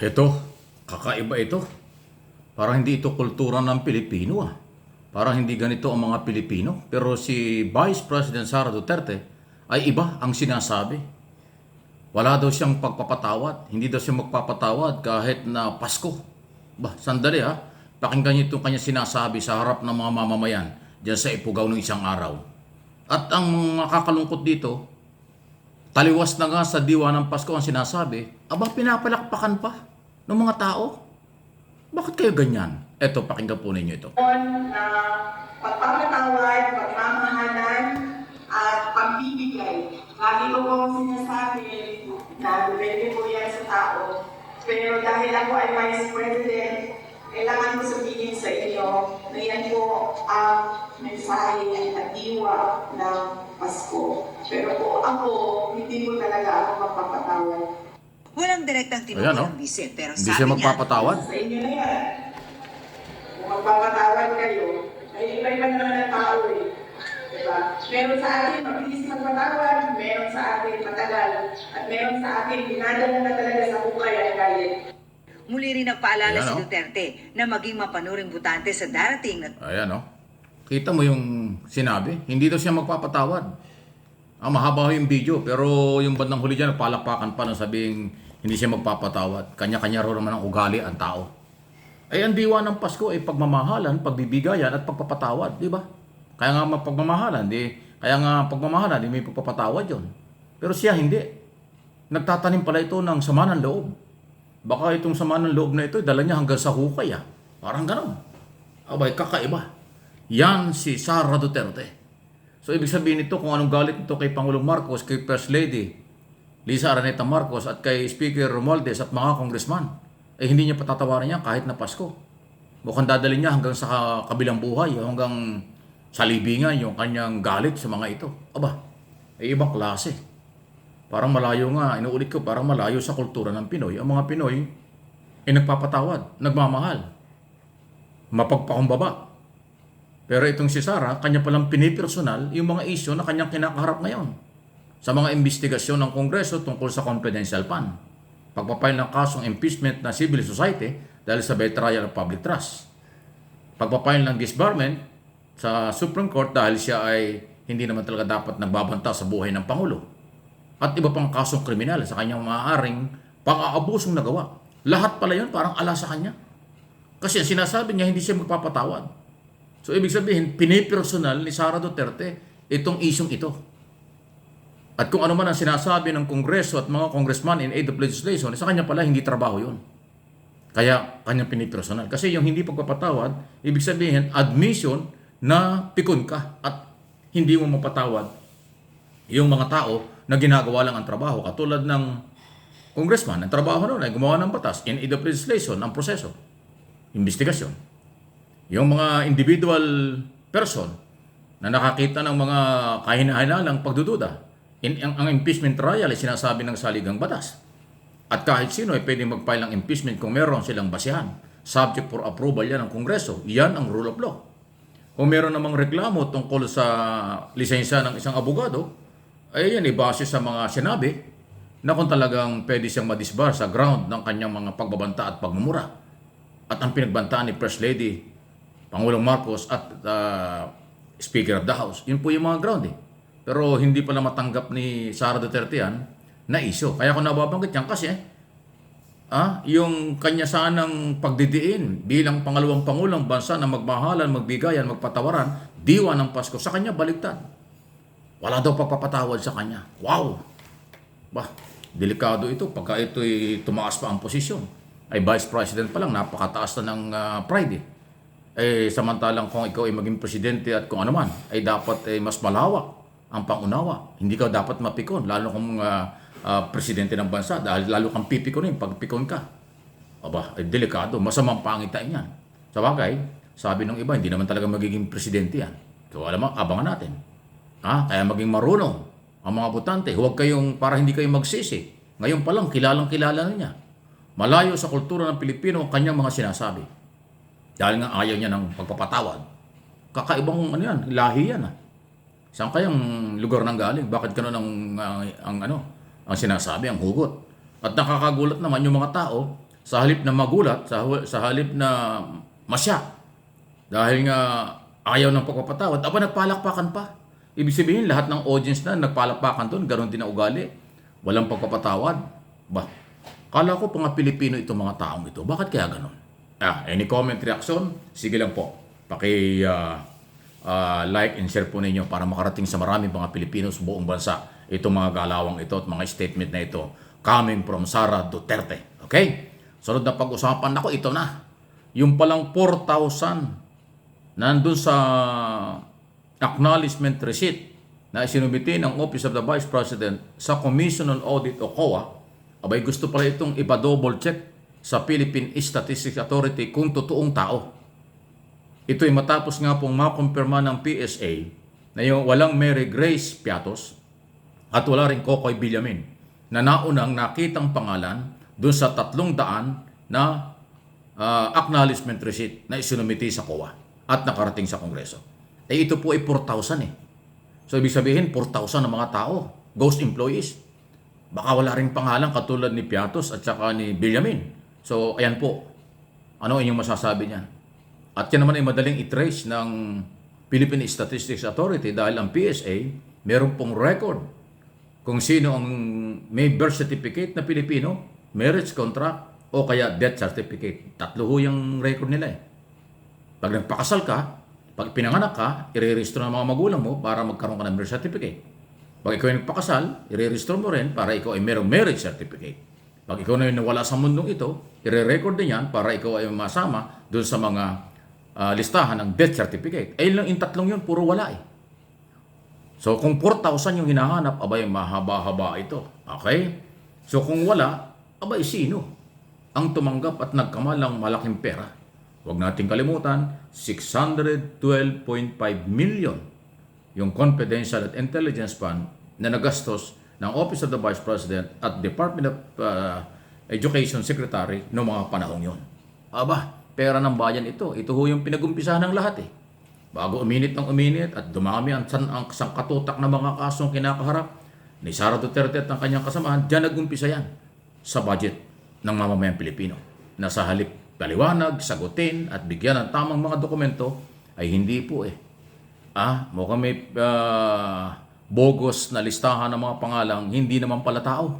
Ito, kakaiba ito. Parang hindi ito kultura ng Pilipino ah. Parang hindi ganito ang mga Pilipino. Pero si Vice President Sara Duterte ay iba ang sinasabi. Wala daw siyang pagpapatawad. Hindi daw siya magpapatawad kahit na Pasko. Sandali ha. Pakinggan niyo itong kanya sinasabi sa harap ng mga mamamayan diyan sa Ifugao ng isang araw. At ang makakalungkot dito, taliwas na nga sa diwa ng Pasko ang sinasabi, pinapalakpakan pa ng mga tao. Bakit kayo ganyan? Eto, pakinggan po ninyo ito. Na pagpapatawad, pagmamahalan, at pagbibigay. Lagi ko pong sinasabi na depende po yan sa tao. Pero dahil ako ay Vice President, kailangan ko sabihin sa inyo na yan po ang mensahe at diwa ng Pasko. Pero po ako, hindi ko talaga ako magpapatawad. Walang direktang tinutulong ng visit, pero Hindi sabi siya niya, magpapatawad. Sa inyo na yan. Kung magpapatawad kayo, ay iba-iba naman ang tao eh. Diba? Meron sa atin mabilis magpatawad, meron sa atin matagal, at meron sa atin dinadala na talaga sa hukay at galit. muli rin nagpaalala Ayan, si oh. Duterte na maging mapanuring butante sa darating na Ayan o. Kita mo yung sinabi? Hindi daw siya magpapatawad. Mahaba yung video, pero yung bandang huli dyan, palakpakan pa na sabing hindi siya magpapatawad. Kanya-kanya raw naman ang ugali ang tao. Ay, ang diwa ng Pasko ay pagmamahalan, pagbibigayan at pagpapatawad, di ba? Kaya nga pagmamahalan, di may pagpapatawad yon. Pero siya hindi. Nagtatanim pala ito ng sama ng loob. Baka itong sama ng loob na ito, dala niya hanggang sa hukay ah. Parang ganon. Kakaiba. Yan si Sara Duterte. So ibig sabihin nito kung anong galit nito kay Pangulong Marcos, kay First Lady Lisa Araneta Marcos at kay Speaker Romualdez at mga congressman, hindi niya patatawarin niya kahit na Pasko. Mukhang dadalhin niya hanggang sa kabilang buhay, hanggang sa libingan yung kanyang galit sa mga ito. Ibang klase. Parang malayo nga, inuulit ko, parang malayo sa kultura ng Pinoy. Ang mga Pinoy ay nagpapatawad, nagmamahal, mapagpakumbaba. Pero itong si Sara, kanya palang pinipersonal yung mga isyo na kanyang kinakaharap ngayon sa mga investigasyon ng Kongreso tungkol sa confidential fund. Pagpapail ng kasong impeachment na civil society dahil sa betrayal of public trust. Pagpapail ng disbarment sa Supreme Court dahil siya ay hindi naman talaga dapat nagbabanta sa buhay ng Pangulo. At iba pang kasong kriminal sa kanyang maaaring pang-aabusong nagawa. Lahat pala yun parang ala sa kanya. Kasi sinasabi niya hindi siya magpapatawad. So ibig sabihin, pinipersonal ni Sara Duterte itong isyong ito. At kung ano man ang sinasabi ng Kongreso at mga congressman in aid of legislation, sa kanya pala hindi trabaho yun. Kaya kanyang pinipersonal. Kasi yung hindi pagpapatawad, ibig sabihin, admission na pikon ka at hindi mo mapatawad yung mga tao na ginagawa lang ang trabaho. Katulad ng congressman, ang trabaho noon ay gumawa ng batas in aid of legislation, ang proseso, investigasyon. Yung mga individual person na nakakita ng mga kahina-hinalang pagdududa, ang impeachment trial ay sinasabi ng saligang batas. At kahit sino ay pwedeng mag-file ng impeachment kung meron silang basihan. Subject for approval yan ng Kongreso. Yan ang rule of law. Kung meron namang reklamo tungkol sa lisensya ng isang abogado, ay yan ibase sa mga sinabi na kung talagang pwede siyang madisbar sa ground ng kanyang mga pagbabanta at pagmumura. At ang pinagbantaan ni First Lady Pangulong Marcos at Speaker of the House, yun po yung mga ground eh. Pero hindi pala matanggap ni Sara Duterte yan na isyo. Kaya kung nababanggit yan kasi yung kanya sanang pagdidiin bilang pangalawang pangulong bansa na magmahalan, magbigayan, magpatawaran, diwa ng Pasko, sa kanya baliktad. Wala daw pagpapatawad sa kanya. Wow! Delikado ito. Pagka ito'y tumaas pa ang posisyon, ay Vice President pa lang, napakataas na ng pride eh. Samantalang kung ikaw ay maging presidente at kung ano man, ay dapat mas malawak ang pangunawa. Hindi ka dapat mapikon, lalo kung presidente ng bansa, dahil lalo kang pipikonin pag pikon ka. Delikado, masamang pangitain yan. Sa bagay, sabi ng iba, hindi naman talaga magiging presidente yan. So alam mo, abangan natin. Kaya maging marunong ang mga botante. Huwag kayong, para hindi kayo magsisi. Ngayon pa lang, kilalang-kilala na niya. Malayo sa kultura ng Pilipino ang kanyang mga sinasabi. Dahil nga ayaw niya ng pagpapatawad. Kakaibang lahi yan. Saan kayang lugar nang galing? Bakit gano'n ang sinasabi, ang hugot? At nakakagulat naman yung mga tao sa halip na magulat, sa halip na masyak, dahil nga ayaw ng pagpapatawad, nagpalakpakan pa. Ibig sabihin, lahat ng audience na nagpalakpakan doon, ganoon din ang ugali. Walang pagpapatawad. Kala ko mga Pilipino itong mga taong ito. Bakit kaya ganoon? Any comment, reaction? Sige lang po. Like and share po ninyo para makarating sa maraming mga Pilipino sa buong bansa itong mga galawang ito at mga statement na ito coming from Sara Duterte. Okay? Sunod na pag-usapan ako, ito na. Yung palang 4,000 nandun sa acknowledgement receipt na isinumiti ng Office of the Vice President sa Commission on Audit o COA, abay gusto pala itong ipa-double check sa Philippine Statistics Authority kung totoong tao. Ito ay matapos nga pong makumpirma ng PSA na yung walang Mary Grace Piatos at wala rin Kokoy Villamin na naunang nakitang pangalan doon sa 300 na acknowledgement receipt na isinumiti sa COA at nakarating sa Kongreso. Ito po ay 4,000 eh. So ibig sabihin 4,000 na mga tao, ghost employees. Baka wala rin pangalan katulad ni Piatos at saka ni Villamin. So ayan po, ano inyong masasabi niyan? At yan naman ay madaling i-trace ng Philippine Statistics Authority dahil ang PSA meron pong record kung sino ang may birth certificate na Pilipino, marriage contract, o kaya death certificate. 3 yung record nila eh. Pag nagpakasal ka, pag pinanganak ka, i-register ng mga magulang mo para magkaroon ka ng birth certificate. Pag ikaw ay nagpakasal, i-register mo rin para ikaw ay mayroong marriage certificate. Pag ikaw na yung nawala sa mundong ito, i-record din yan para ikaw ay masama doon sa mga listahan ng death certificate. Ayun lang yung 3 yun, puro wala eh. So kung 4,000 yung hinahanap, abay mahaba-haba ito. Okay? So kung wala, abay sino ang tumanggap at nagkamalang malaking pera? Huwag nating kalimutan, 612.5 million yung confidential at intelligence fund na nagastos ng Office of the Vice President at Department of Education Secretary noong mga panahong yon. Pera ng bayan ito. Ito ho yung pinag-umpisahan ng lahat eh. Bago uminit ng uminit at dumami ang sangkatutak na mga kasong kinakaharap ni Sara Duterte at ang kanyang kasamahan, diyan nag-umpisa yan sa budget ng mamamayang Pilipino. Na sa halip paliwanag, sagutin at bigyan ng tamang mga dokumento ay hindi po eh. Mukhang may bogus na listahan ng mga pangalang hindi naman pala tao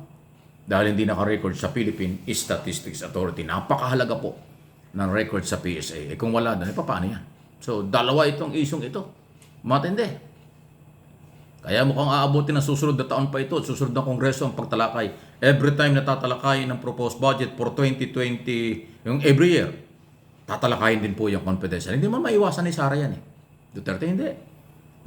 dahil hindi naka-record sa Philippine Statistics Authority. Napakahalaga po ng record sa PSA. Kung wala doon, paano yan? So, dalawa itong isyong ito. Matindi. Kaya mukhang aabutin ng susunod na taon pa ito at susunod na Kongreso ang pagtalakay. Every time na tatalakayin ng proposed budget for 2020, yung every year, tatalakayin din po yung confidential. Hindi man maiwasan ni Sara yan eh. Duterte hindi.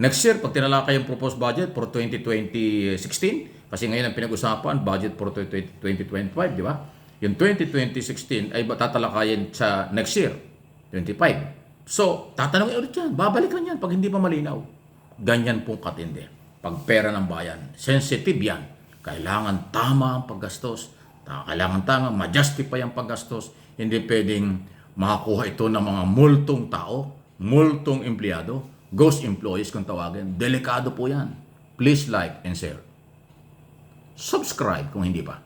Next year, pag tinalakay yung proposed budget for 2016, kasi ngayon ang pinag-usapan, budget for 2025, di ba? Yung 2016 ay tatalakayin sa next year, 25. So, tatanungin ulit yan. Babalik lang yan pag hindi pa malinaw. Ganyan pong katindi. Pag pera ng bayan, sensitive yan. Kailangan tama ang paggastos. Kailangan tama, ma-justify ang paggastos. Hindi pwedeng makakuha ito ng mga multong tao, multong empleyado, ghost employees kung tawagin. Delikado po yan. Please like and share. Subscribe kung hindi pa.